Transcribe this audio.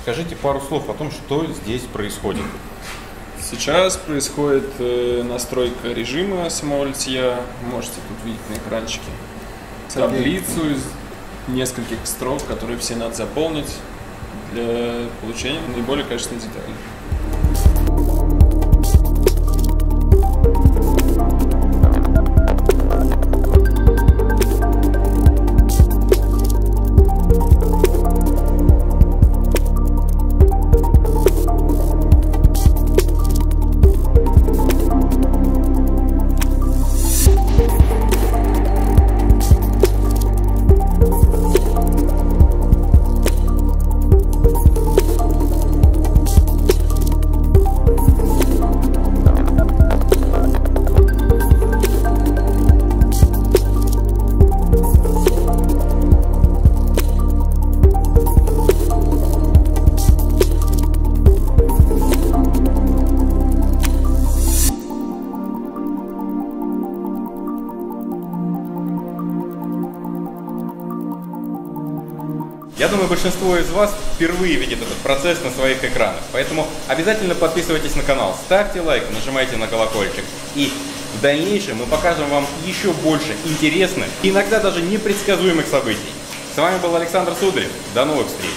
Скажите пару слов о том, что здесь происходит. Сейчас происходит настройка режима самого литья. Можете тут видеть на экранчике таблицу из нескольких строк, которые все надо заполнить для получения наиболее качественной детали. Я думаю, большинство из вас впервые видит этот процесс на своих экранах, поэтому обязательно подписывайтесь на канал, ставьте лайк, нажимайте на колокольчик. И в дальнейшем мы покажем вам еще больше интересных и иногда даже непредсказуемых событий. С вами был Александр Сударев. До новых встреч!